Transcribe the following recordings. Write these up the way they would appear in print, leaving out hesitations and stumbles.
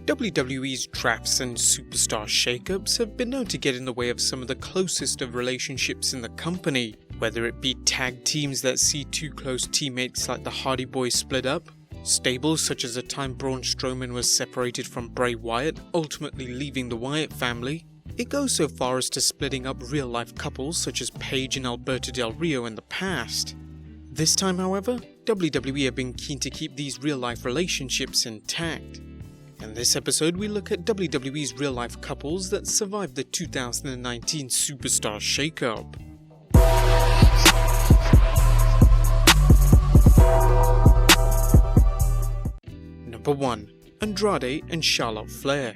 WWE's drafts and superstar shakeups have been known to get in the way of some of the closest of relationships in the company, whether it be tag teams that see two close teammates like the Hardy Boys split up, stables such as the time Braun Strowman was separated from Bray Wyatt, ultimately leaving the Wyatt family. It goes so far as to splitting up real-life couples such as Paige and Alberto Del Rio in the past. This time, however, WWE have been keen to keep these real-life relationships intact. In this episode, we look at WWE's real-life couples that survived the 2019 Superstar Shakeup. Number 1. Andrade and Charlotte Flair.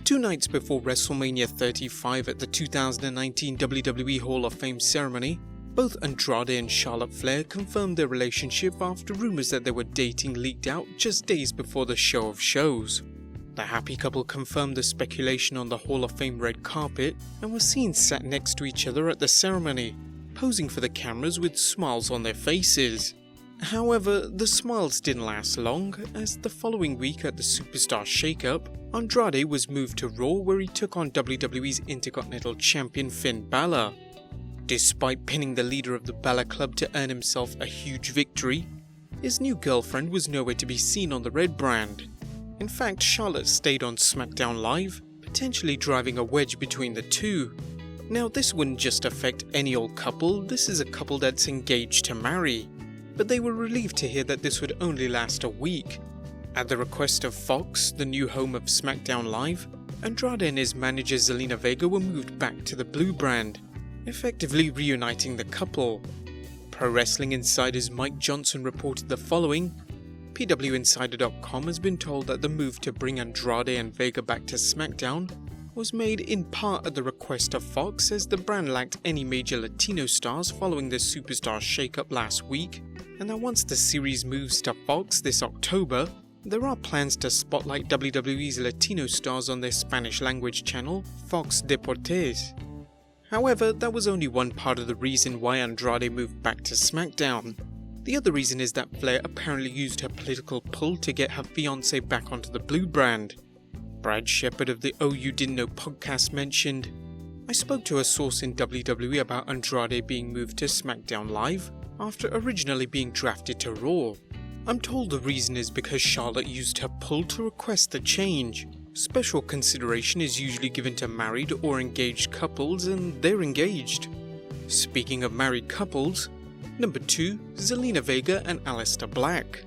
2 nights before WrestleMania 35 at the 2019 WWE Hall of Fame ceremony, both Andrade and Charlotte Flair confirmed their relationship after rumors that they were dating leaked out just days before the show of shows. The happy couple confirmed the speculation on the Hall of Fame red carpet and were seen sat next to each other at the ceremony, posing for the cameras with smiles on their faces. However, the smiles didn't last long, as the following week at the Superstar Shakeup, Andrade was moved to Raw where he took on WWE's Intercontinental Champion Finn Balor. Despite pinning the leader of the Balor Club to earn himself a huge victory, his new girlfriend was nowhere to be seen on the red brand. In fact, Charlotte stayed on Smackdown Live, potentially driving a wedge between the two. Now, this wouldn't just affect any old couple, this is a couple that's engaged to marry. But they were relieved to hear that this would only last a week. At the request of Fox, the new home of Smackdown Live, Andrade and his manager Zelina Vega were moved back to the blue brand, effectively reuniting the couple. Pro Wrestling Insider's Mike Johnson reported the following. PWInsider.com has been told that the move to bring Andrade and Vega back to SmackDown was made in part at the request of Fox, as the brand lacked any major Latino stars following the Superstar Shakeup last week, and that once the series moves to Fox this October, there are plans to spotlight WWE's Latino stars on their Spanish language channel, Fox Deportes. However, that was only one part of the reason why Andrade moved back to SmackDown. The other reason is that Flair apparently used her political pull to get her fiancé back onto the blue brand. Brad Shepard of the Oh You Didn't Know podcast mentioned, "I spoke to a source in WWE about Andrade being moved to SmackDown Live after originally being drafted to Raw. I'm told the reason is because Charlotte used her pull to request the change. Special consideration is usually given to married or engaged couples, and they're engaged." Speaking of married couples, number 2, Zelina Vega and Aliestar Black.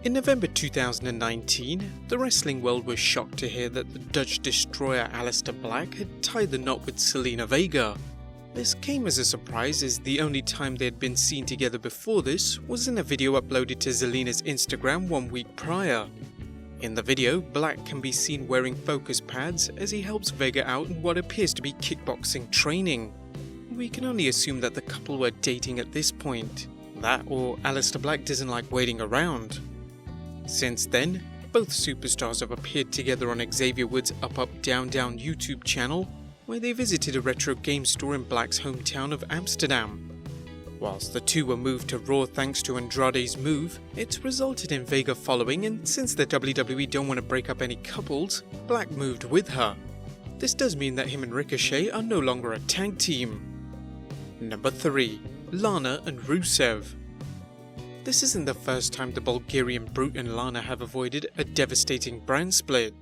In November 2019, the wrestling world was shocked to hear that the Dutch destroyer Aliestar Black had tied the knot with Zelina Vega. This came as a surprise, as the only time they had been seen together before this was in a video uploaded to Zelina's Instagram 1 week prior. In the video, Black can be seen wearing focus pads as he helps Vega out in what appears to be kickboxing training. We can only assume that the couple were dating at this point. That, or Aliestar Black doesn't like waiting around. Since then, both superstars have appeared together on Xavier Woods' Up Up Down Down YouTube channel, where they visited a retro game store in Black's hometown of Amsterdam. Whilst the two were moved to Raw thanks to Andrade's move, it's resulted in Vega following, and since the WWE don't want to break up any couples, Black moved with her. This does mean that him and Ricochet are no longer a tag team. Number 3. Lana and Rusev. This isn't the first time the Bulgarian Brute and Lana have avoided a devastating brand split.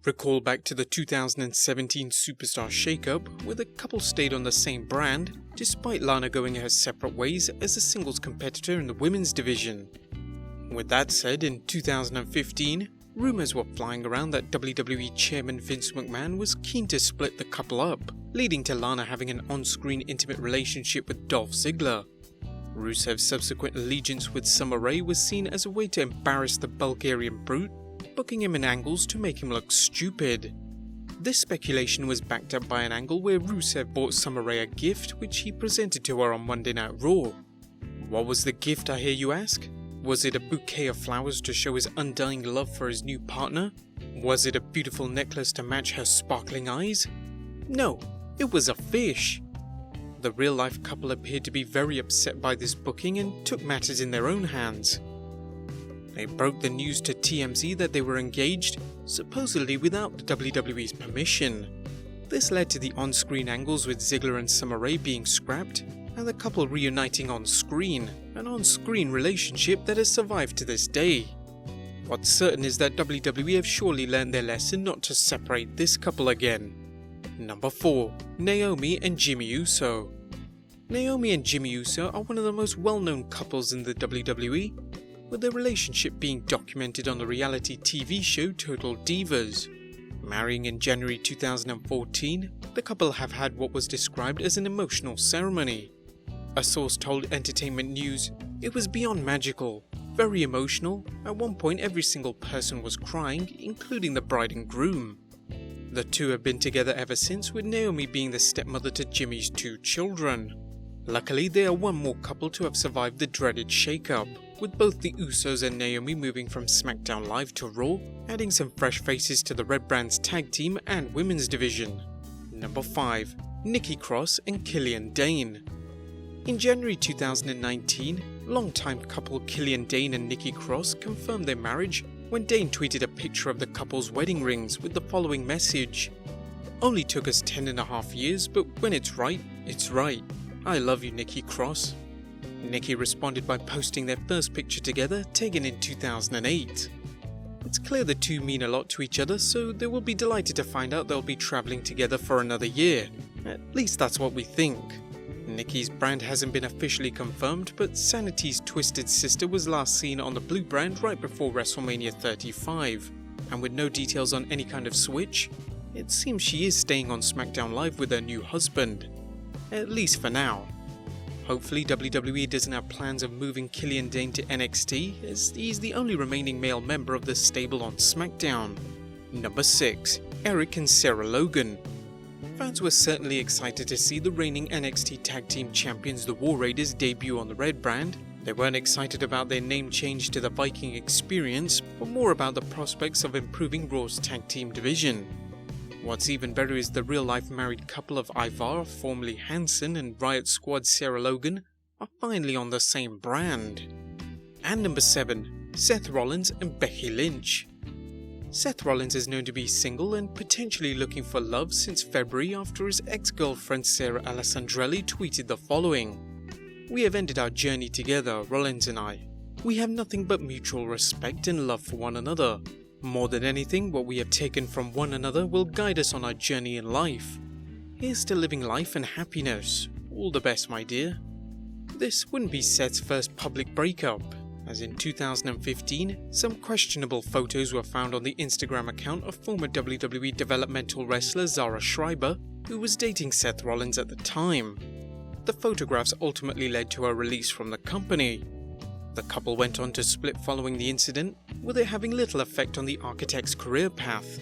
Recall back to the 2017 Superstar Shakeup, where the couple stayed on the same brand, despite Lana going her separate ways as a singles competitor in the women's division. With that said, in 2015, rumors were flying around that WWE chairman Vince McMahon was keen to split the couple up, leading to Lana having an on-screen intimate relationship with Dolph Ziggler. Rusev's subsequent allegiance with Summer Rae was seen as a way to embarrass the Bulgarian Brute, booking him in angles to make him look stupid. This speculation was backed up by an angle where Rusev bought Summer Rae a gift which he presented to her on Monday Night Raw. What was the gift, I hear you ask? Was it a bouquet of flowers to show his undying love for his new partner? Was it a beautiful necklace to match her sparkling eyes? No, it was a fish. The real-life couple appeared to be very upset by this booking and took matters in their own hands. They broke the news to TMZ that they were engaged, supposedly without the WWE's permission. This led to the on-screen angles with Ziggler and Summer Rae being scrapped, and the couple reuniting on-screen, an on-screen relationship that has survived to this day. What's certain is that WWE have surely learned their lesson not to separate this couple again. Number 4. Naomi and Jimmy Uso. Naomi and Jimmy Uso are one of the most well-known couples in the WWE, with their relationship being documented on the reality TV show Total Divas. Marrying in January 2014, the couple have had what was described as an emotional ceremony. A source told Entertainment News, "It was beyond magical, very emotional. At one point every single person was crying, including the bride and groom." The two have been together ever since, with Naomi being the stepmother to Jimmy's 2 children. Luckily, they are one more couple to have survived the dreaded shake-up, with both the Usos and Naomi moving from Smackdown Live to Raw, adding some fresh faces to the Red Brand's tag team and women's division. Number 5. Nikki Cross and Killian Dane. In January 2019, longtime couple Killian Dane and Nikki Cross confirmed their marriage when Dane tweeted a picture of the couple's wedding rings with the following message: "Only took us 10.5 years, but when it's right, it's right. I love you, Nikki Cross." Nikki responded by posting their first picture together, taken in 2008. It's clear the two mean a lot to each other, so they will be delighted to find out they'll be travelling together for another year. At least that's what we think. Nikki's brand hasn't been officially confirmed, but Sanity's twisted sister was last seen on the blue brand right before WrestleMania 35, and with no details on any kind of switch, it seems she is staying on SmackDown Live with her new husband. At least for now. Hopefully WWE doesn't have plans of moving Killian Dane to NXT, as he's the only remaining male member of the stable on SmackDown. Number 6. Eric and Sarah Logan. Fans were certainly excited to see the reigning NXT Tag Team Champions the War Raiders debut on the Red Brand. They weren't excited about their name change to the Viking Experience, but more about the prospects of improving Raw's Tag Team division. What's even better is the real-life married couple of Ivar, formerly Hanson, and Riot Squad Sarah Logan are finally on the same brand. And number 7. Seth Rollins and Becky Lynch. Seth Rollins is known to be single and potentially looking for love since February after his ex-girlfriend Sarah Alessandrelli tweeted the following: "We have ended our journey together, Rollins and I. We have nothing but mutual respect and love for one another. More than anything, what we have taken from one another will guide us on our journey in life. Here's to living life and happiness. All the best, my dear." This wouldn't be Seth's first public breakup, as in 2015, some questionable photos were found on the Instagram account of former WWE developmental wrestler Zara Schreiber, who was dating Seth Rollins at the time. The photographs ultimately led to her release from the company. The couple went on to split following the incident, with it having little effect on the architect's career path.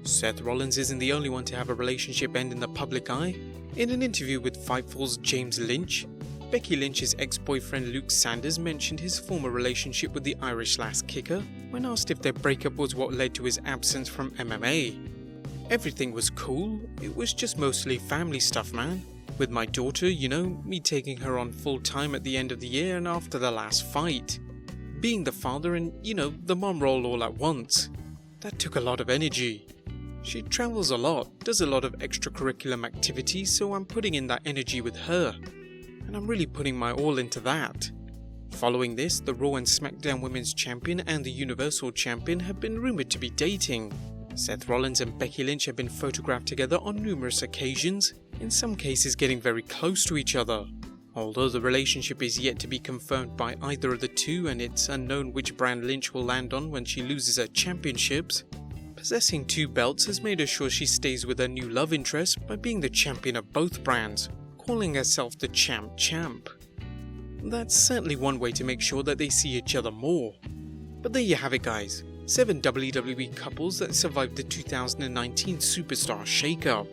Seth Rollins isn't the only one to have a relationship end in the public eye. In an interview with Fightful's James Lynch, Becky Lynch's ex-boyfriend Luke Sanders mentioned his former relationship with the Irish lass kicker when asked if their breakup was what led to his absence from MMA. "Everything was cool, it was just mostly family stuff, man. With my daughter, me taking her on full time at the end of the year and after the last fight. Being the father and, the mom role all at once. That took a lot of energy. She travels a lot, does a lot of extracurricular activities, so I'm putting in that energy with her. And I'm really putting my all into that." Following this, the Raw and SmackDown Women's Champion and the Universal Champion have been rumoured to be dating. Seth Rollins and Becky Lynch have been photographed together on numerous occasions, in some cases getting very close to each other. Although the relationship is yet to be confirmed by either of the two and it's unknown which brand Lynch will land on when she loses her championships, possessing 2 belts has made her sure she stays with her new love interest by being the champion of both brands, calling herself the champ. That's certainly one way to make sure that they see each other more. But there you have it, guys. 7 WWE couples that survived the 2019 Superstar shakeup.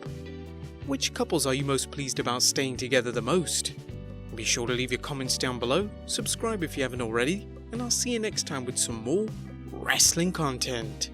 Which couples are you most pleased about staying together the most? Be sure to leave your comments down below, subscribe if you haven't already, and I'll see you next time with some more wrestling content.